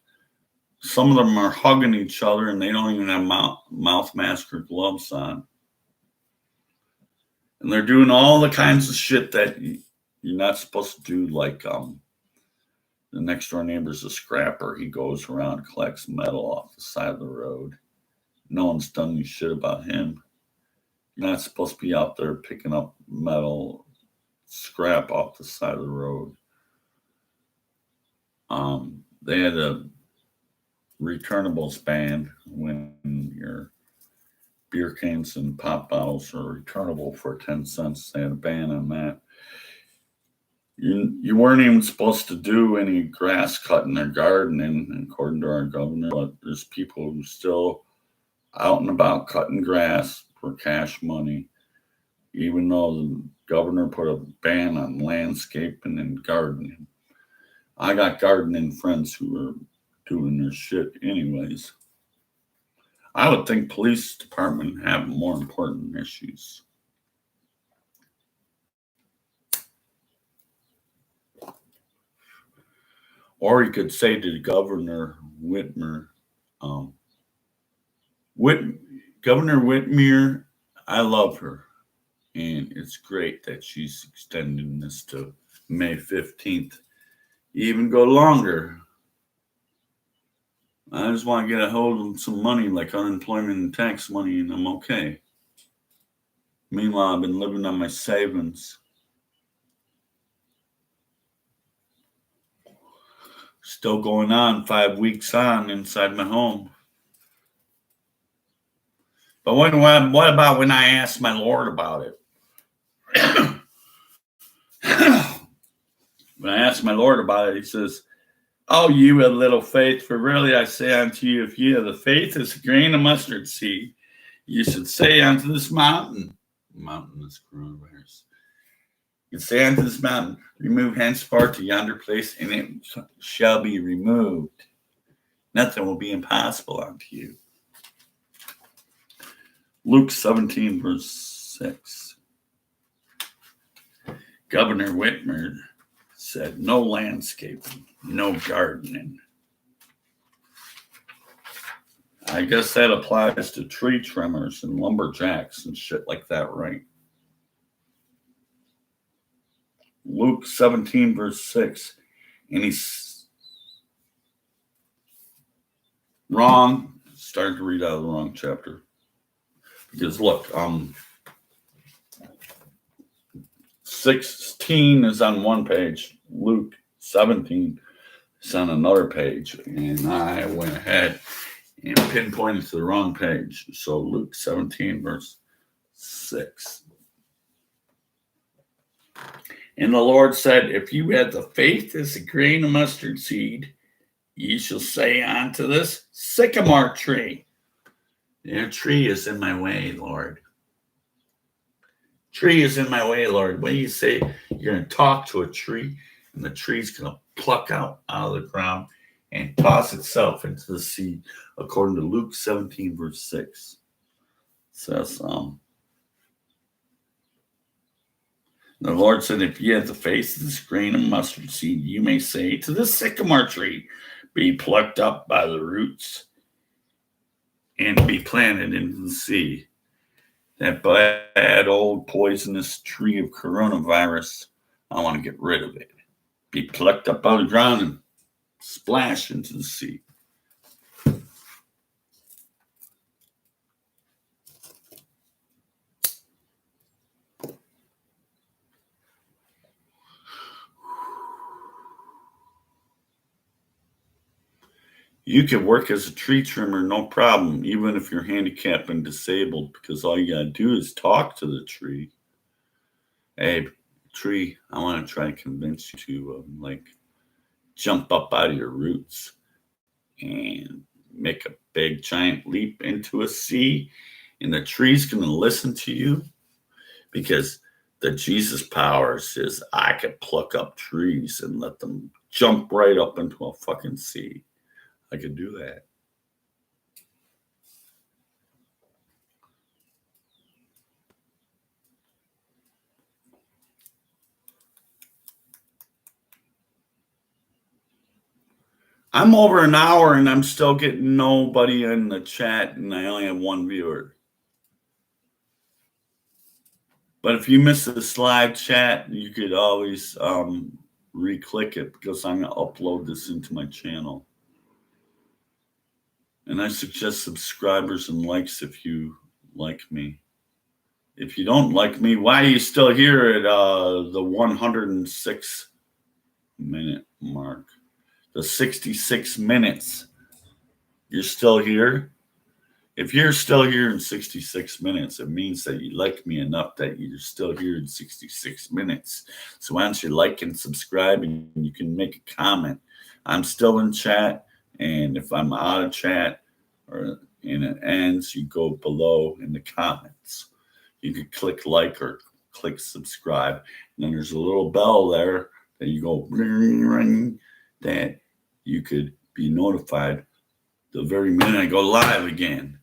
some of them are hugging each other and they don't even have mouth mask or gloves on. And they're doing all the kinds of shit that you're not supposed to do, like the next door neighbor's a scrapper. He goes around, collects metal off the side of the road. No one's done any shit about him. You're not supposed to be out there picking up metal scrap off the side of the road. They had a returnables ban when your beer cans and pop bottles are returnable for 10 cents. They had a ban on that. You weren't even supposed to do any grass cutting or gardening, according to our governor, but there's people who still out and about cutting grass for cash money, even though the governor put a ban on landscaping and gardening. I got gardening friends who are doing their shit anyways. I would think police department have more important issues. Or you could say to Governor Whitmer, Governor Whitmer, I love her. And it's great that she's extending this to May 15th. Even go longer. I just want to get a hold of some money like unemployment and tax money and I'm okay. Meanwhile, I've been living on my savings. Still going on 5 weeks on inside my home. But what about when I asked my Lord about it? When I asked my Lord about it, he says, "Oh, you have little faith, for really I say unto you, if you have the faith as a grain of mustard seed, you should say unto this mountain," is coronavirus. You say unto this mountain, "Remove henceforth to yonder place, and it shall be removed. Nothing will be impossible unto you." Luke 17, verse 6. Governor Whitmer said, "No landscaping, no gardening." I guess that applies to tree trimmers and lumberjacks and shit like that, right? Luke 17, verse 6. And he's wrong. Starting to read out of the wrong chapter. Because look, 16 is on one page. Luke 17 is on another page. And I went ahead and pinpointed to the wrong page. So Luke 17, verse 6. And the Lord said, "If you had the faith as a grain of mustard seed, ye shall say unto this sycamore tree." Your tree is in my way, Lord. Tree is in my way, Lord. When you say you're going to talk to a tree, and the tree's going to pluck out of the ground and toss itself into the sea, according to Luke 17, verse 6. It says, the Lord said, "If you have the faith of this grain of mustard seed, you may say to the sycamore tree, be plucked up by the roots and be planted into the sea." That bad old poisonous tree of coronavirus, I want to get rid of it. Be plucked up out of the ground and splash into the sea. You can work as a tree trimmer, no problem, even if you're handicapped and disabled, because all you gotta do is talk to the tree. Hey, tree, I want to try to convince you to like jump up out of your roots and make a big giant leap into a sea, and the tree's gonna listen to you because the Jesus power says I could pluck up trees and let them jump right up into a fucking sea. I could do that. I'm over an hour and I'm still getting nobody in the chat, and I only have one viewer. But if you miss this live chat, you could always re-click it because I'm gonna upload this into my channel. And I suggest subscribers and likes if you like me. If you don't like me, why are you still here at the 106 minute mark? The 66 minutes. You're still here? If you're still here in 66 minutes, it means that you like me enough that you're still here in 66 minutes. So why don't you like and subscribe, and you can make a comment. I'm still in chat, and if I'm out of chat and it ends, you go below in the comments. You could click like or click subscribe. And then there's a little bell there that you go ring, ring, that you could be notified the very minute I go live again.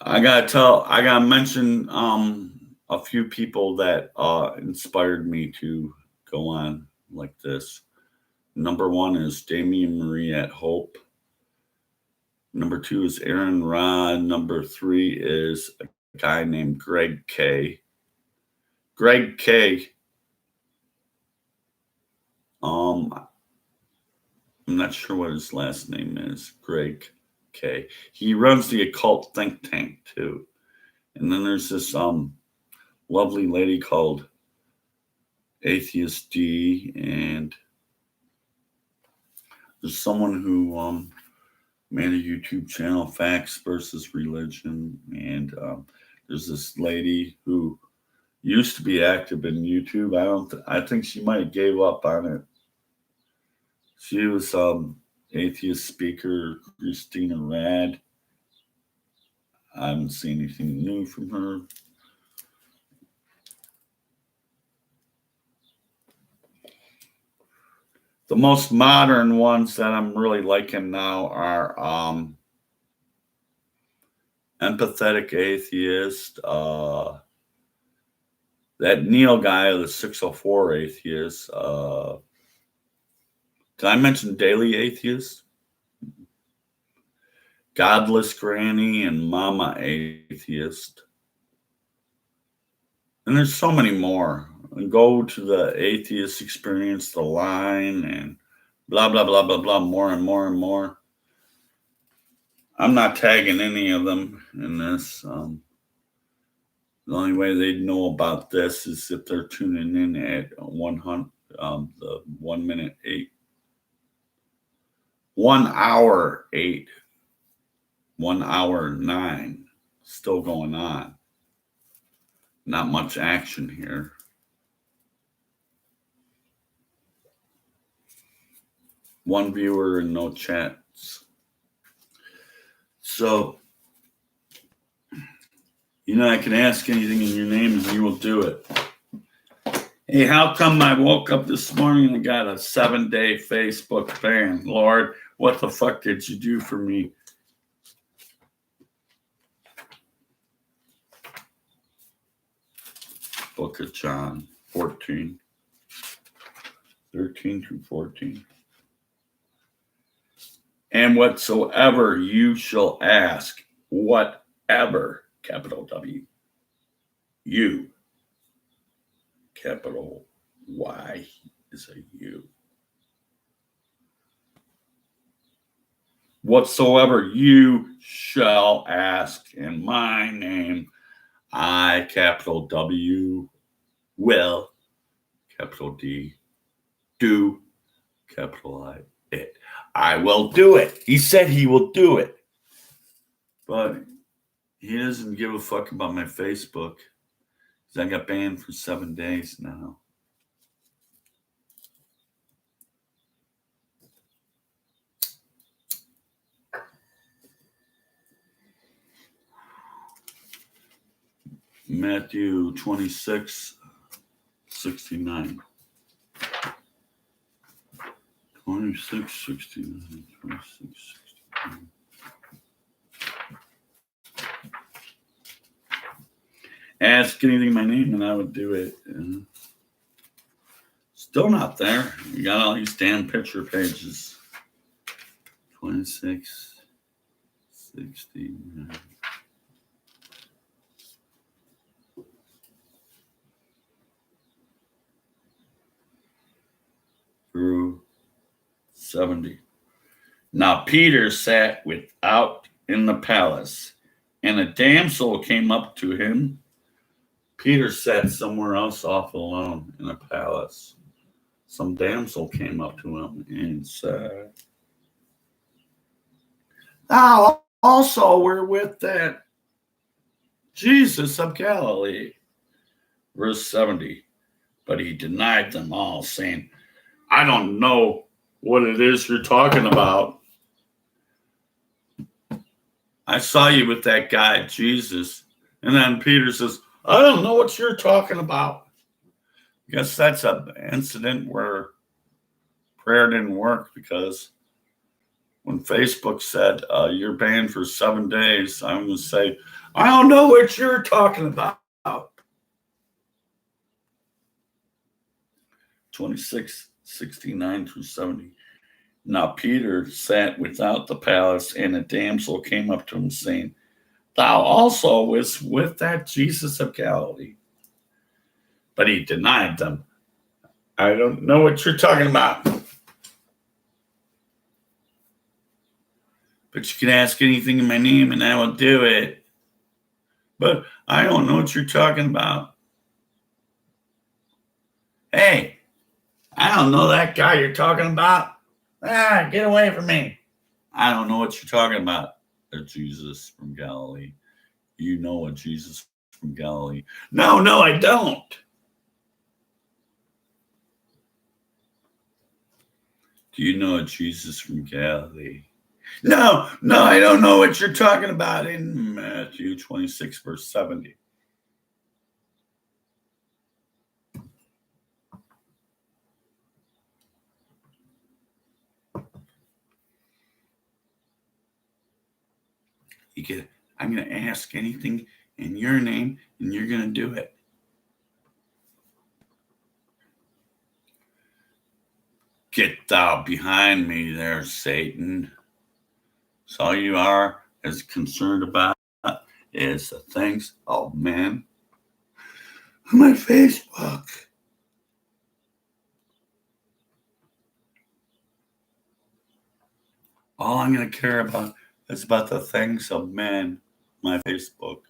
I gotta mention a few people that inspired me to go on like this. Number one is Damian Marie at Hope. Number two is Aaron Rod. Number three is a guy named Greg K. Greg K. I'm not sure what his last name is. Greg K. He runs the Occult Think Tank too. And then there's this lovely lady called Atheist D, and there's someone who made a YouTube channel, Facts versus Religion, and there's this lady who used to be active in YouTube. I think she might have gave up on it. She was atheist speaker Christina Rad. I haven't seen anything new from her. The most modern ones that I'm really liking now are Empathetic Atheist, that Neil guy, the 604 Atheist. Did I mention Daily Atheist? Godless Granny and Mama Atheist. And there's so many more. And go to the Atheist Experience, the line, and blah, blah, blah, blah, blah, more and more and more. I'm not tagging any of them in this. The only way they'd know about this is if they're tuning in at 100, the 1 minute 8, 1 hour 8, 1 hour 9, still going on. Not much action here. One viewer and no chats. So, I can ask anything in your name and you will do it. Hey, how come I woke up this morning and got a 7-day Facebook ban? Lord, what the fuck did you do for me? Book of John 14, 13 through 14. And whatsoever you shall ask, whatever, capital W, you, capital Y is a U. Whatsoever you shall ask in my name, I, capital W, will, capital D, do, capital I, it. I will do it. He said he will do it. But he doesn't give a fuck about my Facebook. Because I got banned for 7 days now. Matthew 26:69. 26:69. 26:69. Ask anything in my name and I would do it. Still not there. You got all these damn picture pages. 26:69. Through 70. Now Peter sat without in the palace, and a damsel came up to him. Peter sat somewhere else off alone in a palace. Some damsel came up to him and said, "Thou also were with that Jesus of Galilee." Verse 70. But he denied them all, saying, "I don't know what it is you're talking about. I saw you with that guy, Jesus." And then Peter says, "I don't know what you're talking about." I guess that's an incident where prayer didn't work, because when Facebook said, you're banned for 7 days, I'm going to say, "I don't know what you're talking about." 26:69 through 70. Now Peter sat without the palace, and a damsel came up to him, saying, "Thou also was with that Jesus of Galilee." But he denied them. "I don't know what you're talking about. But you can ask anything in my name and I will do it. But I don't know what you're talking about." "Hey, I don't know that guy you're talking about. Get away from me." "I don't know what you're talking about." Jesus from Galilee. "You know a Jesus from Galilee." No, I don't." "Do you know a Jesus from Galilee?" No, I don't know what you're talking about. In Matthew 26, verse 70. I'm going to ask anything in your name, and you're going to do it. "Get thou behind me there, Satan. So all you are as concerned about is the things of men on my Facebook." All I'm going to care about is about the things of men on my Facebook.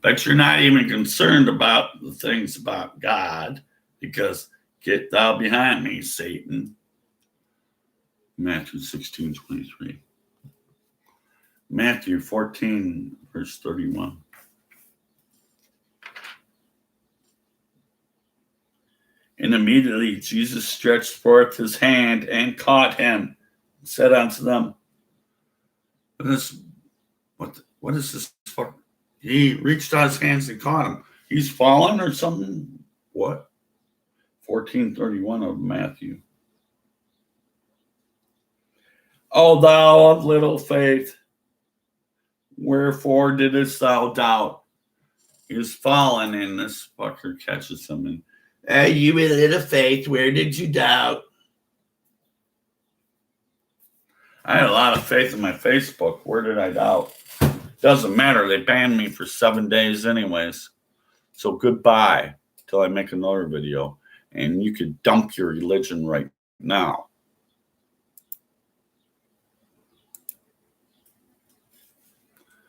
But you're not even concerned about the things about God, because "Get thou behind me, Satan." Matthew 16:23. Matthew 14, verse 31. And immediately Jesus stretched forth his hand and caught him, and said unto them, What is this for? He reached out his hands and caught him. He's fallen or something? What? 14:31 of Matthew. "O thou of little faith, wherefore didst thou doubt?" He's fallen, and this fucker catches him. And, "You with little faith, where did you doubt?" I had a lot of faith in my Facebook. Where did I doubt? Doesn't matter. They banned me for 7 days anyways. So goodbye till I make another video. And you could dump your religion right now.